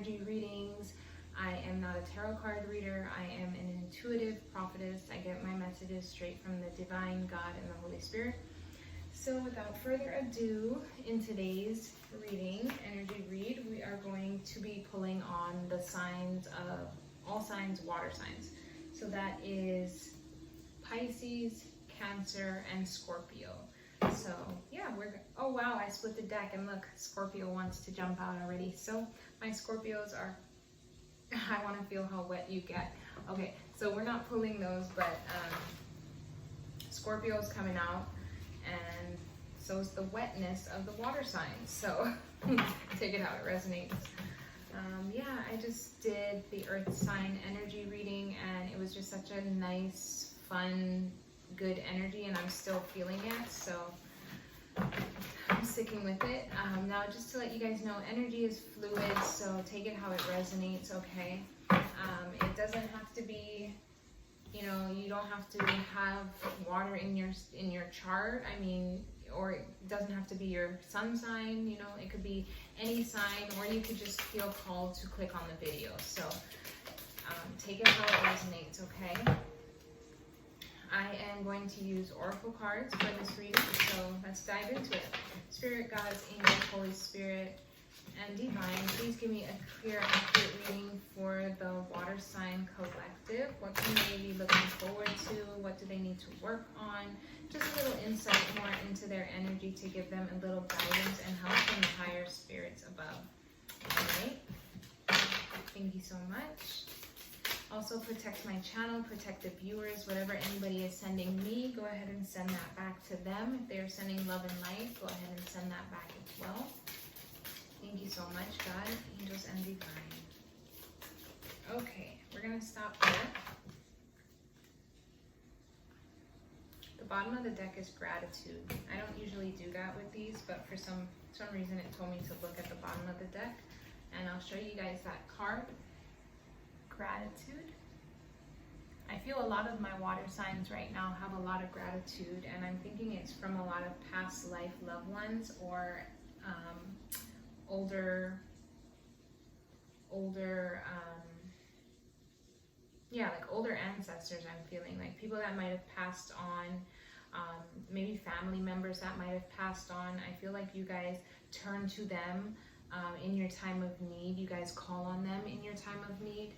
energy readings. I am not a tarot card reader. I am an intuitive prophetess. I get my messages straight from the divine God and the Holy Spirit. So without further ado, in today's reading, energy read, we are going to be pulling on the signs of all signs, water signs. So that is Pisces, Cancer, and Scorpio. So yeah, oh wow, I split the deck and look, Scorpio wants to jump out already. So my Scorpios are, I want to feel how wet you get. Okay, so we're not pulling those, but Scorpio's coming out, and so is the wetness of the water signs. So take it how it resonates. Yeah, I just did the earth sign energy reading, and it was just such a nice, fun, good energy, and I'm still feeling it, so I'm sticking with it. Now, just to let you guys know, energy is fluid, so take it how it resonates, okay? It doesn't have to be, you know, you don't have to have water in your chart. I mean, or it doesn't have to be your sun sign, you know, it could be any sign, or you could just feel called to click on the video. So take it how it resonates, okay? I am going to use oracle cards for this reading, so let's dive into it. Spirit, gods, angels, Holy Spirit, and divine, please give me a clear, accurate reading for the water sign collective. What can they be looking forward to? What do they need to work on? Just a little insight more into their energy to give them a little guidance and help from the higher spirits above. All right. Thank you so much. Also protect my channel, protect the viewers. Whatever anybody is sending me, go ahead and send that back to them. If they're sending love and light, go ahead and send that back as well. Thank you so much, God, angels, and divine. Okay, we're gonna stop there. The bottom of the deck is gratitude. I don't usually do that with these, but for some reason it told me to look at the bottom of the deck, and I'll show you guys that card. Gratitude. I feel a lot of my water signs right now have a lot of gratitude, and I'm thinking it's from a lot of past life loved ones, or older ancestors. I'm feeling like people that might have passed on, maybe family members that might have passed on. I feel like you guys turn to them in your time of need. You guys call on them in your time of need,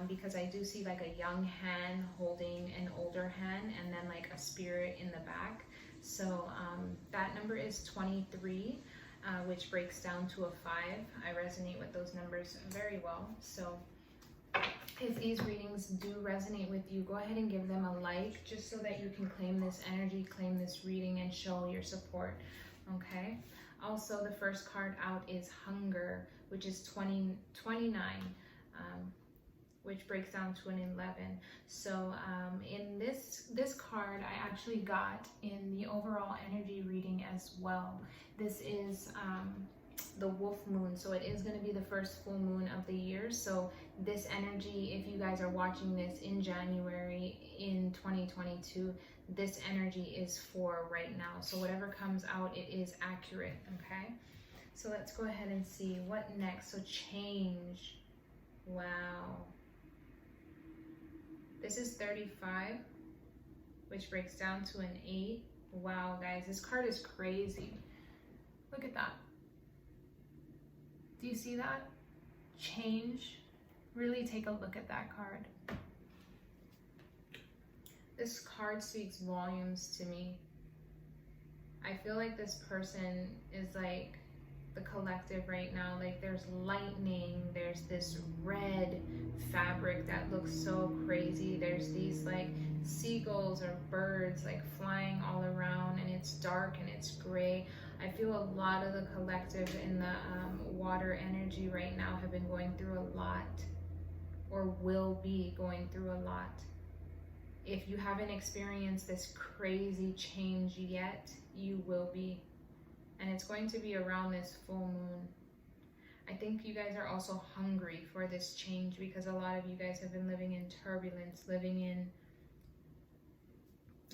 because I do see like a young hand holding an older hand, and then like a spirit in the back. So that number is 23, which breaks down to a 5. I resonate with those numbers very well. So if these readings do resonate with you, go ahead and give them a like, just so that you can claim this energy, claim this reading, and show your support, okay? Also, the first card out is Hunger, which is 29, which breaks down to an 11. So in this card, I actually got in the overall energy reading as well. This is the wolf moon, so it is going to be the first full moon of the year. So this energy, if you guys are watching this in January in 2022, this energy is for right now. So whatever comes out, it is accurate, okay? So let's go ahead and see what next. So change. Wow. This is 35, which breaks down to an 8. Wow, guys, this card is crazy. Look at that. Do you see that? Change. Really take a look at that card. This card speaks volumes to me. I feel like this person is like the collective right now. Like there's lightning, there's this red fabric that looks so crazy. There's these like seagulls or birds like flying all around, and it's dark and it's gray. I feel a lot of the collective in the water energy right now have been going through a lot, or will be going through a lot. If you haven't experienced this crazy change yet, you will be. And it's going to be around this full moon. I think you guys are also hungry for this change, because a lot of you guys have been living in turbulence, living in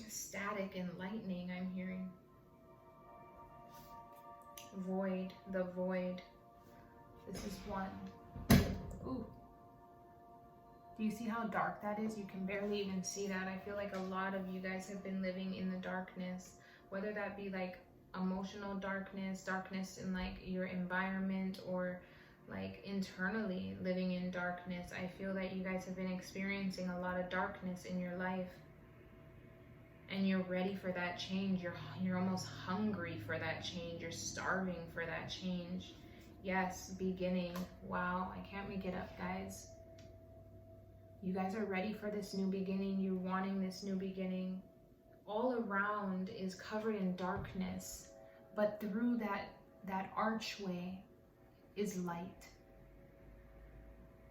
static and lightning, I'm hearing. Void, the void. This is 1. Ooh. Do you see how dark that is? You can barely even see that. I feel like a lot of you guys have been living in the darkness, whether that be like emotional darkness, darkness in like your environment, or like internally living in darkness. I feel that you guys have been experiencing a lot of darkness in your life, and you're ready for that change. You're almost hungry for that change. You're starving for that change. Yes, beginning. Wow, I can't make it up, guys. You guys are ready for this new beginning. You're wanting this new beginning. All around is covered in darkness, but through that archway is light.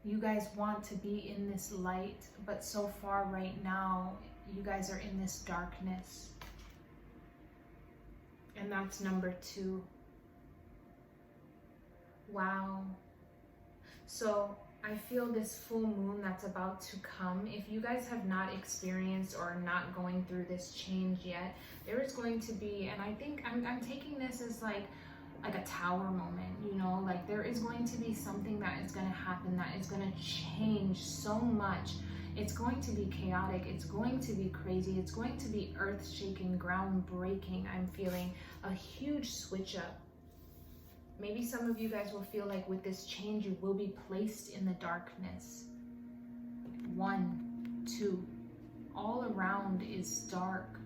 You guys want to be in this light, but so far right now, you guys are in this darkness. And that's number 2. Wow. So I feel this full moon that's about to come. If you guys have not experienced or are not going through this change yet, there is going to be, and I think I'm taking this as like a tower moment, you know, like there is going to be something that is going to happen that is going to change so much. It's going to be chaotic. It's going to be crazy. It's going to be earth-shaking, ground-breaking. I'm feeling a huge switch up. Maybe some of you guys will feel like with this change, you will be placed in the darkness. 1, 2, all around is dark.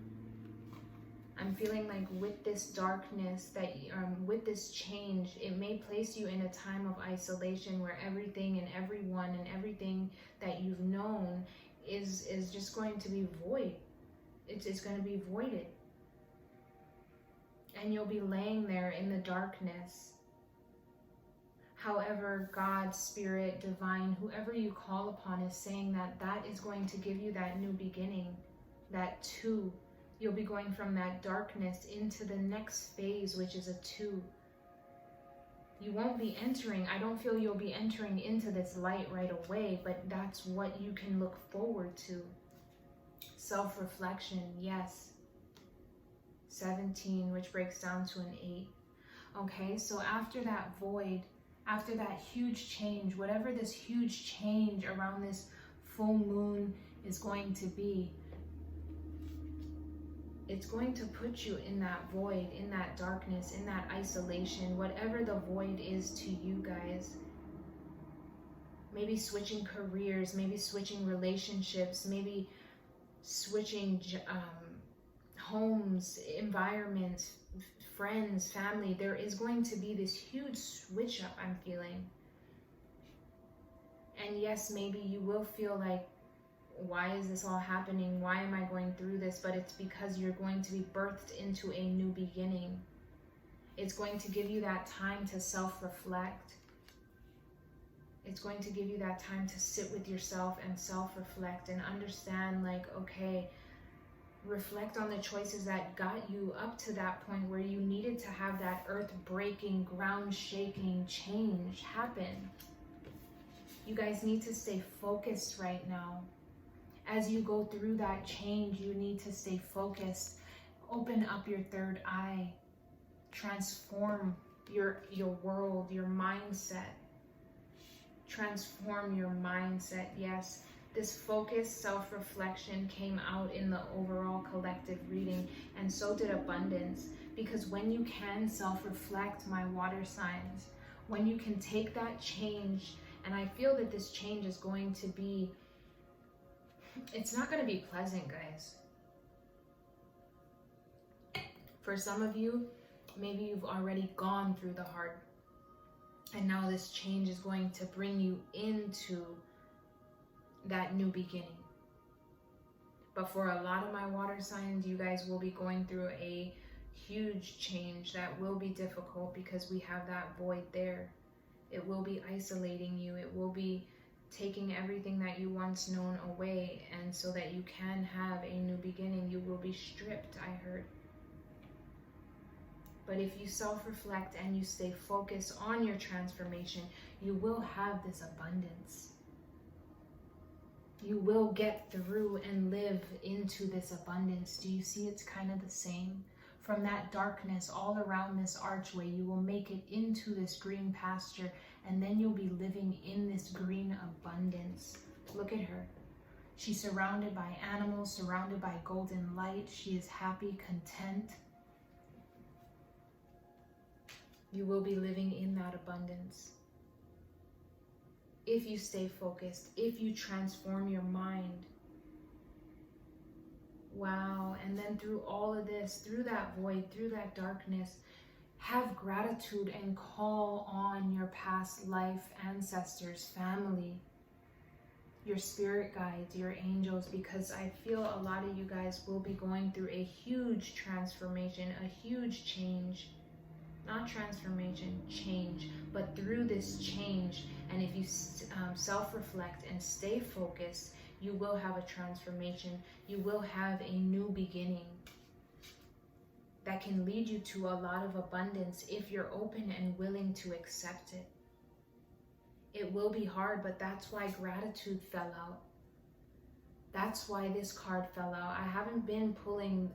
I'm feeling like with this darkness, that with this change, it may place you in a time of isolation where everything and everyone and everything that you've known is just going to be void. It's going to be voided. And you'll be laying there in the darkness. However, God, Spirit, Divine, whoever you call upon is saying that is going to give you that new beginning, that 2. You'll be going from that darkness into the next phase, which is a 2. You won't be entering, I don't feel you'll be entering into this light right away, but that's what you can look forward to. Self-reflection, yes. 17, which breaks down to an 8. Okay, so after that void, after that huge change, whatever this huge change around this full moon is going to be, it's going to put you in that void, in that darkness, in that isolation, whatever the void is to you guys. Maybe switching careers, maybe switching relationships, maybe switching homes, environment, friends, family. There is going to be this huge switch up, I'm feeling. And yes, maybe you will feel like, why is this all happening? Why am I going through this? But it's because you're going to be birthed into a new beginning. It's going to give you that time to self-reflect. It's going to give you that time to sit with yourself and self-reflect and understand, like, okay, reflect on the choices that got you up to that point where you needed to have that earth-breaking, ground-shaking change happen. You guys need to stay focused right now. As you go through that change, you need to stay focused. Open up your third eye. Transform your world, your mindset. Transform your mindset, yes. This focused self-reflection came out in the overall collective reading, and so did abundance. Because when you can self-reflect, my water signs, when you can take that change, and I feel that this change is going to be, it's not going to be pleasant, guys. For some of you, maybe you've already gone through the hard, and now this change is going to bring you into that new beginning. But for a lot of my water signs, you guys will be going through a huge change that will be difficult because we have that void there. It will be isolating you. It will be taking everything that you once known away, and so that you can have a new beginning, you will be stripped, I heard. But if you self-reflect and you stay focused on your transformation, you will have this abundance. You will get through and live into this abundance. Do you see it's kind of the same? From that darkness all around this archway, you will make it into this green pasture, and then you'll be living in this green abundance. Look at her. She's surrounded by animals, surrounded by golden light. She is happy, content. You will be living in that abundance. If you stay focused, if you transform your mind. Wow. And then through all of this, through that void, through that darkness, have gratitude and call on your past life, ancestors, family, your spirit guides, your angels, because I feel a lot of you guys will be going through a huge transformation, a huge change. Not transformation, change. But through this change, and if you self-reflect and stay focused, you will have a transformation. You will have a new beginning that can lead you to a lot of abundance if you're open and willing to accept it. It will be hard, but that's why gratitude fell out. That's why this card fell out. I haven't been pulling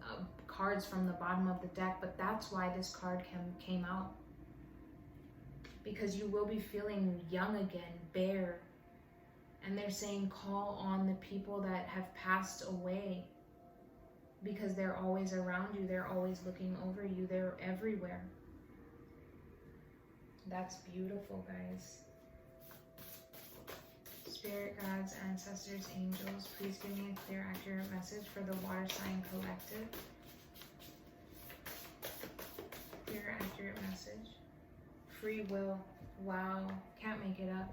cards from the bottom of the deck, but that's why this card came out. Because you will be feeling young again, bare. And they're saying call on the people that have passed away, because they're always around you. They're always looking over you. They're everywhere. That's beautiful, guys. Spirit guides, ancestors, angels, please give me a clear, accurate message for the water sign collective. Clear, accurate message. Free will. Wow. Can't make it up.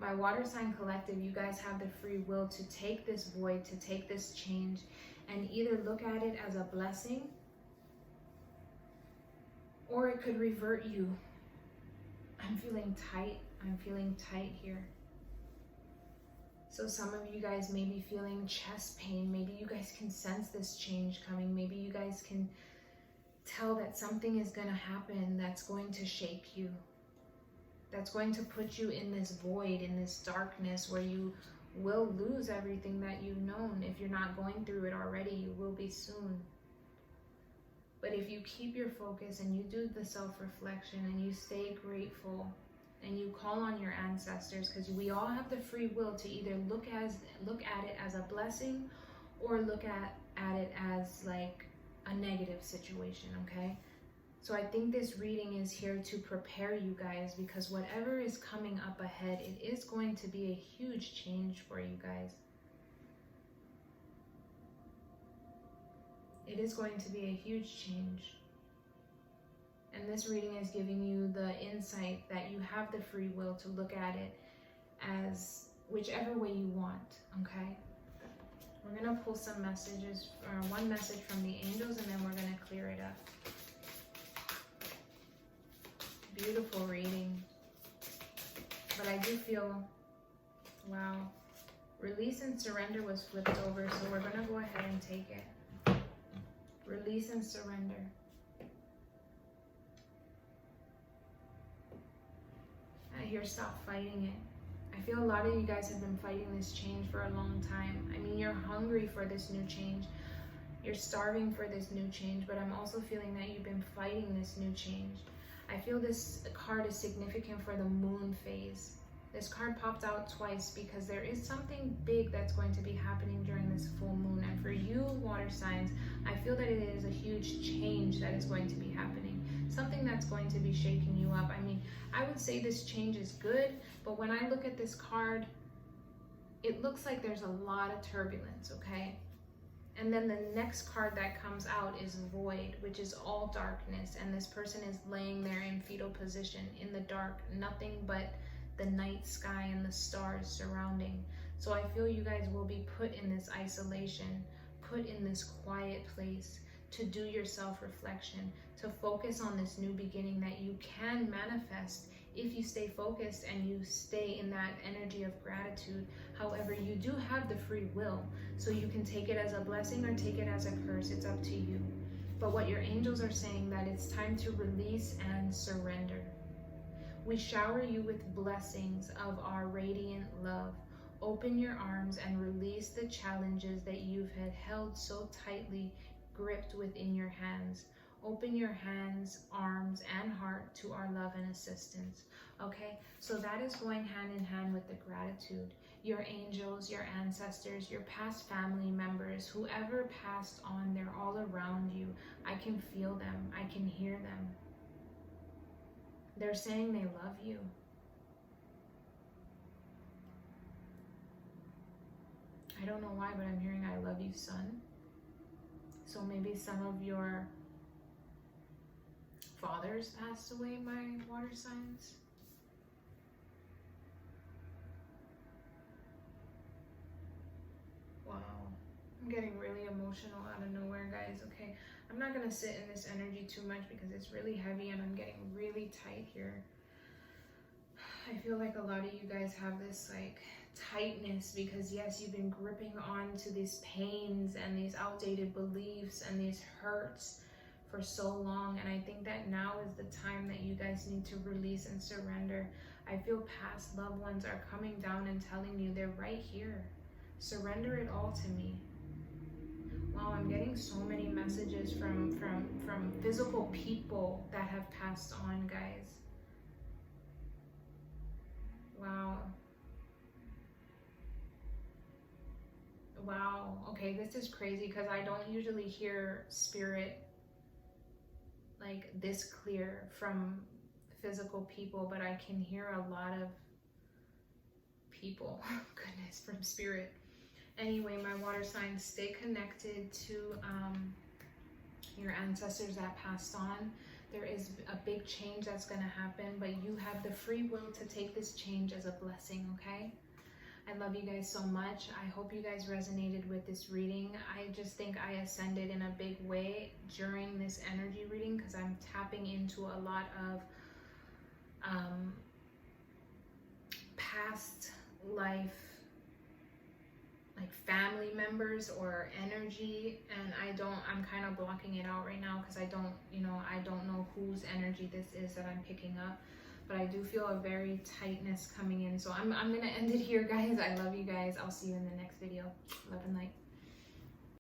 My water sign collective, you guys have the free will to take this void, to take this change, and either look at it as a blessing, or it could revert you. I'm feeling tight. I'm feeling tight here. So some of you guys may be feeling chest pain. Maybe you guys can sense this change coming. Maybe you guys can tell that something is going to happen that's going to shake you. That's going to put you in this void, in this darkness, where you will lose everything that you've known. If you're not going through it already, you will be soon. But if you keep your focus and you do the self-reflection and you stay grateful and you call on your ancestors, because we all have the free will to either look at it as a blessing or look at it as like a negative situation, okay? So I think this reading is here to prepare you guys, because whatever is coming up ahead, it is going to be a huge change for you guys. It is going to be a huge change. And this reading is giving you the insight that you have the free will to look at it as whichever way you want, okay? We're going to pull some messages, or one message from the angels, and then we're going to clear it up. Beautiful reading. But I do feel, wow, release and surrender was flipped over, so we're going to go ahead and take it. Release and surrender. I hear stop fighting it. I feel a lot of you guys have been fighting this change for a long time. I mean, you're hungry for this new change. You're starving for this new change, but I'm also feeling that you've been fighting this new change. I feel this card is significant for the moon phase. This card popped out twice because there is something big that's going to be happening during this full moon. And for you, water signs, I feel that it is a huge change that is going to be happening. Something that's going to be shaking you up. I mean, I would say this change is good, but when I look at this card, it looks like there's a lot of turbulence, okay? And then the next card that comes out is Void, which is all darkness. And this person is laying there in fetal position in the dark, nothing but the night sky and the stars surrounding. So I feel you guys will be put in this isolation, put in this quiet place to do your self-reflection, to focus on this new beginning that you can manifest if you stay focused and you stay in that energy of gratitude. However, you do have the free will, so you can take it as a blessing or take it as a curse. It's up to you. But what your angels are saying, that it's time to release and surrender. We shower you with blessings of our radiant love. Open your arms and release the challenges that you've had held so tightly gripped within your hands. Open your hands, arms, and heart to our love and assistance. Okay, so that is going hand in hand with the gratitude. Your angels, your ancestors, your past family members, whoever passed on, they're all around you. I can feel them. I can hear them. They're saying they love you. I don't know why, but I'm hearing I love you, son. So maybe some of your fathers passed away, my water signs. Wow. I'm getting really emotional out of nowhere, guys. Okay, I'm not gonna sit in this energy too much because it's really heavy and I'm getting really tight here. I feel like a lot of you guys have this like tightness because yes, you've been gripping on to these pains and these outdated beliefs and these hurts for so long, and I think that now is the time that you guys need to release and surrender. I feel past loved ones are coming down and telling you they're right here. Surrender it all to me. Wow, I'm getting so many messages from physical people that have passed on, guys. Wow. Wow. Okay, this is crazy because I don't usually hear spirit like this clear from physical people, but I can hear a lot of people, goodness, from spirit. Anyway, my water signs, stay connected to your ancestors that passed on. There is a big change that's going to happen, but you have the free will to take this change as a blessing, okay? I love you guys so much. I hope you guys resonated with this reading. I just think I ascended in a big way during this energy reading because I'm tapping into a lot of past life, like family members or energy, and I'm kind of blocking it out right now because I don't know whose energy this is that I'm picking up, but I do feel a very tightness coming in. So I'm gonna end it here, guys. I love you guys. I'll see you in the next video. Love and light.